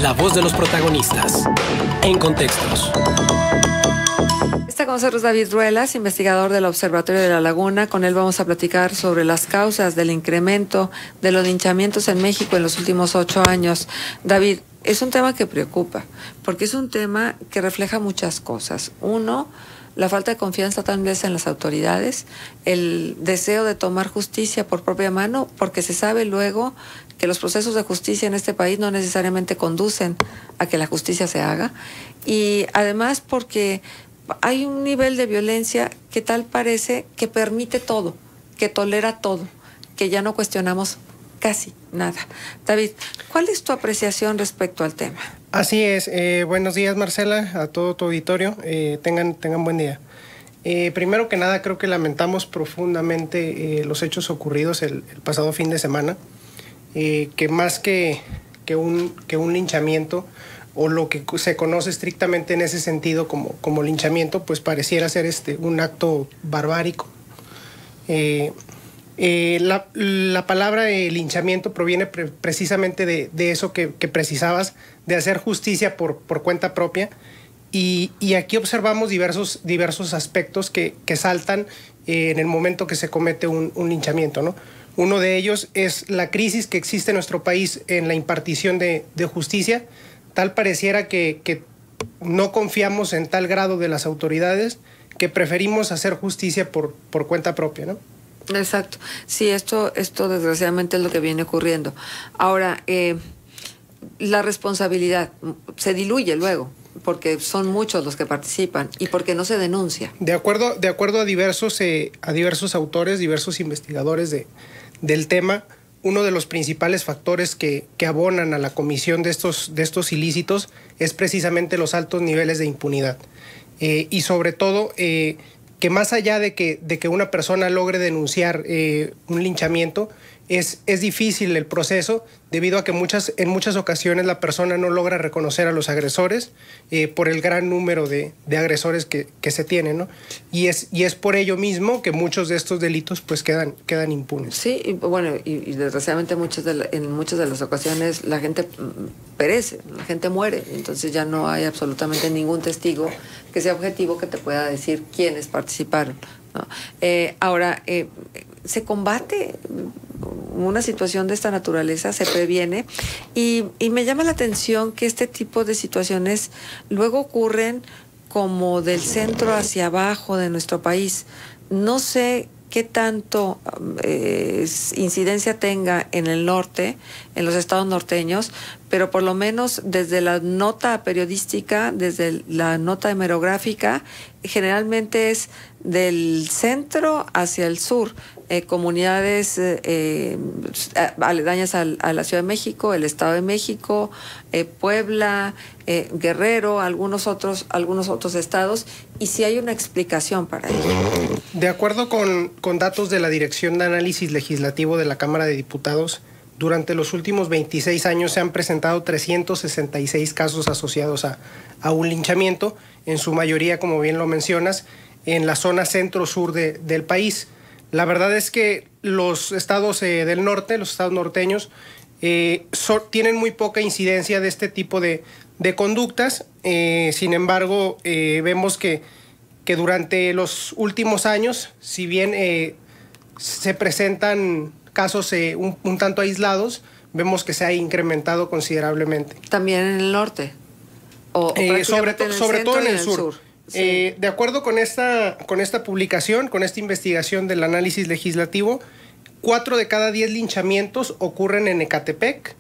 La voz de los protagonistas. En Contextos. Está con nosotros David Ruelas, investigador del Observatorio de la Laguna. Con él vamos a platicar sobre las causas del incremento de los linchamientos en México en los últimos 8 años. David, es un tema que preocupa, porque es un tema que refleja muchas cosas. Uno, la falta de confianza tal vez en las autoridades, el deseo de tomar justicia por propia mano, porque se sabe luego que los procesos de justicia en este país no necesariamente conducen a que la justicia se haga, y además porque hay un nivel de violencia que tal parece que permite todo, que tolera todo, que ya no cuestionamos casi nada. David, ¿cuál es tu apreciación respecto al tema? Así es. Buenos días, Marcela, a todo tu auditorio. Tengan buen día. Primero que nada, creo que lamentamos profundamente los hechos ocurridos el pasado fin de semana, que más que un linchamiento, o lo que se conoce estrictamente en ese sentido como linchamiento, pues pareciera ser un acto barbárico. La palabra linchamiento proviene precisamente de eso que precisabas, de hacer justicia por cuenta propia, y aquí observamos diversos aspectos que saltan en el momento que se comete un linchamiento, ¿no? Uno de ellos es la crisis que existe en nuestro país en la impartición de justicia. Tal pareciera que no confiamos en tal grado de las autoridades que preferimos hacer justicia por cuenta propia, ¿no? Exacto. Sí, esto desgraciadamente es lo que viene ocurriendo. Ahora, la responsabilidad se diluye luego, porque son muchos los que participan y porque no se denuncia. De acuerdo a diversos autores, diversos investigadores del tema, uno de los principales factores que abonan a la comisión de estos ilícitos es precisamente los altos niveles de impunidad. Y sobre todo, que más allá de que una persona logre denunciar un linchamiento, es difícil el proceso, debido a que en muchas ocasiones la persona no logra reconocer a los agresores por el gran número de agresores que se tienen, ¿no? Y es por ello mismo que muchos de estos delitos pues quedan impunes. Sí, y bueno, y desgraciadamente en muchas de las ocasiones la gente perece, la gente muere, entonces ya no hay absolutamente ningún testigo que sea objetivo que te pueda decir quiénes participaron, ¿no? Ahora, se combate una situación de esta naturaleza, se previene, y me llama la atención que este tipo de situaciones luego ocurren como del centro hacia abajo de nuestro país. No sé qué tanto incidencia tenga en el norte, en los estados norteños, pero por lo menos desde la nota periodística, desde la nota hemerográfica, generalmente es del centro hacia el sur. Comunidades aledañas a la Ciudad de México, el Estado de México, Puebla, Guerrero, algunos otros estados, y si hay una explicación para ello. De acuerdo con datos de la Dirección de Análisis Legislativo de la Cámara de Diputados, durante los últimos 26 años se han presentado 366 casos asociados a un linchamiento, en su mayoría, como bien lo mencionas, en la zona centro-sur del país. La verdad es que los estados del norte, los estados norteños, tienen muy poca incidencia de este tipo de conductas. Sin embargo, vemos que durante los últimos años, si bien se presentan casos un tanto aislados, vemos que se ha incrementado considerablemente. ¿También en el norte? Sobre todo en el sur. Sí. De acuerdo con esta publicación, con esta investigación del análisis legislativo, 4 de cada 10 linchamientos ocurren en Ecatepec,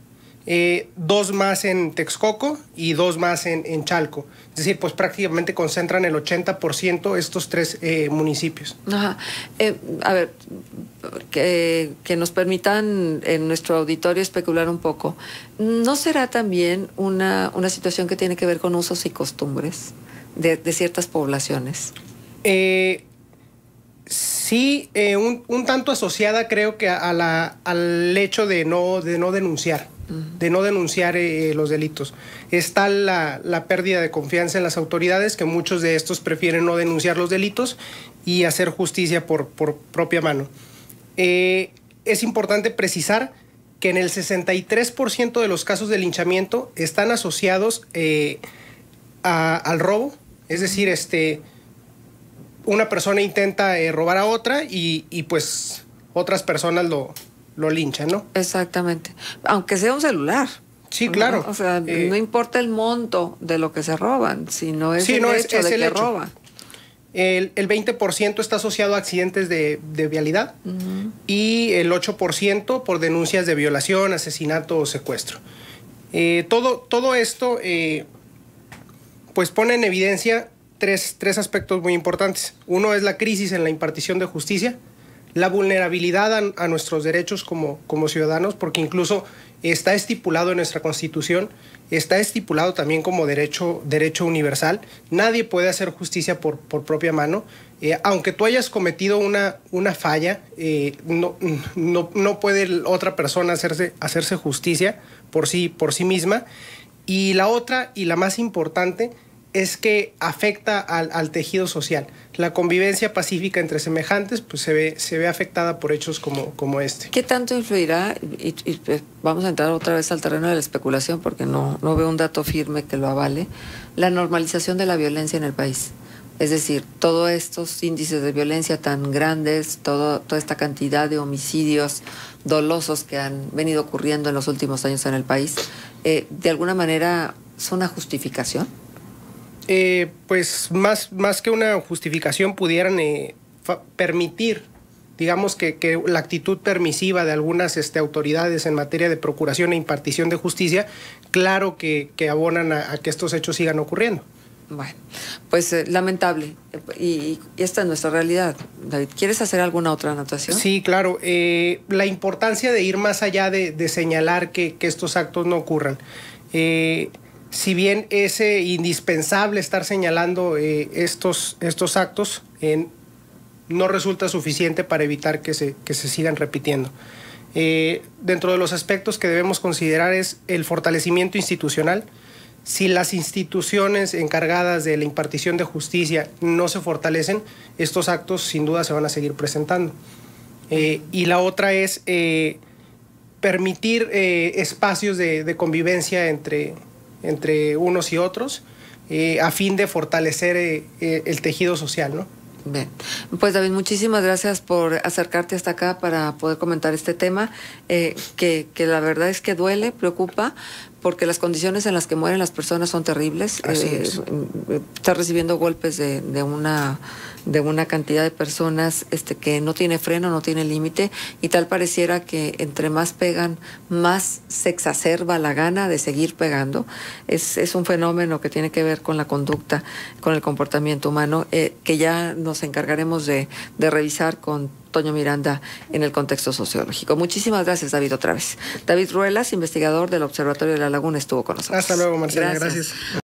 2 más en Texcoco y 2 más en Chalco. Es decir, pues prácticamente concentran el 80% estos 3 municipios. Ajá. A ver, que nos permitan en nuestro auditorio especular un poco. ¿No será también una situación que tiene que ver con usos y costumbres de ciertas poblaciones? Sí, un tanto asociada, creo que al hecho de no denunciar. De no denunciar los delitos. Es tal la pérdida de confianza en las autoridades que muchos de estos prefieren no denunciar los delitos y hacer justicia por propia mano. Es importante precisar que en el 63% de los casos de linchamiento están asociados al robo. Es decir, una persona intenta robar a otra y pues otras personas lo linchan, ¿no? Exactamente. Aunque sea un celular. Sí, claro. ¿No? O sea, no importa el monto de lo que se roban, sino es el hecho de que roban. El 20% está asociado a accidentes de vialidad y el 8% por denuncias de violación, asesinato o secuestro. Todo esto pues pone en evidencia tres aspectos muy importantes. Uno es la crisis en la impartición de justicia, la vulnerabilidad a nuestros derechos como ciudadanos, porque incluso está estipulado en nuestra Constitución, está estipulado también como derecho universal. Nadie puede hacer justicia por propia mano. Aunque tú hayas cometido una falla, no puede otra persona hacerse justicia por sí misma. Y la otra, y la más importante, es que afecta al tejido social. La convivencia pacífica entre semejantes pues se ve afectada por hechos como este. ¿Qué tanto influirá? Y vamos a entrar otra vez al terreno de la especulación porque no veo un dato firme que lo avale. La normalización de la violencia en el país. Es decir, todos estos índices de violencia tan grandes, toda esta cantidad de homicidios dolosos que han venido ocurriendo en los últimos años en el país, ¿de alguna manera son una justificación? Pues más que una justificación pudieran permitir, digamos que la actitud permisiva de algunas autoridades en materia de procuración e impartición de justicia, claro que abonan a que estos hechos sigan ocurriendo. Bueno, pues lamentable, y esta es nuestra realidad. David, ¿quieres hacer alguna otra anotación? Sí, claro. La importancia de ir más allá de señalar que estos actos no ocurran. Si bien es indispensable estar señalando estos actos, no resulta suficiente para evitar que se sigan repitiendo. Dentro de los aspectos que debemos considerar es el fortalecimiento institucional. Si las instituciones encargadas de la impartición de justicia no se fortalecen, estos actos sin duda se van a seguir presentando. Y la otra es permitir espacios de convivencia entre unos y otros, a fin de fortalecer el tejido social, ¿no? Bien, pues David, muchísimas gracias por acercarte hasta acá para poder comentar este tema, que la verdad es que duele, preocupa, porque las condiciones en las que mueren las personas son terribles. Así es. Está recibiendo golpes de una cantidad de personas que no tiene freno, no tiene límite, y tal pareciera que entre más pegan, más se exacerba la gana de seguir pegando. Es un fenómeno que tiene que ver con la conducta, con el comportamiento humano, que ya nos encargaremos de revisar con Toño Miranda en el contexto sociológico. Muchísimas gracias, David, otra vez. David Ruelas, investigador del Observatorio de la Laguna, estuvo con nosotros. Hasta luego, Marcela. Gracias.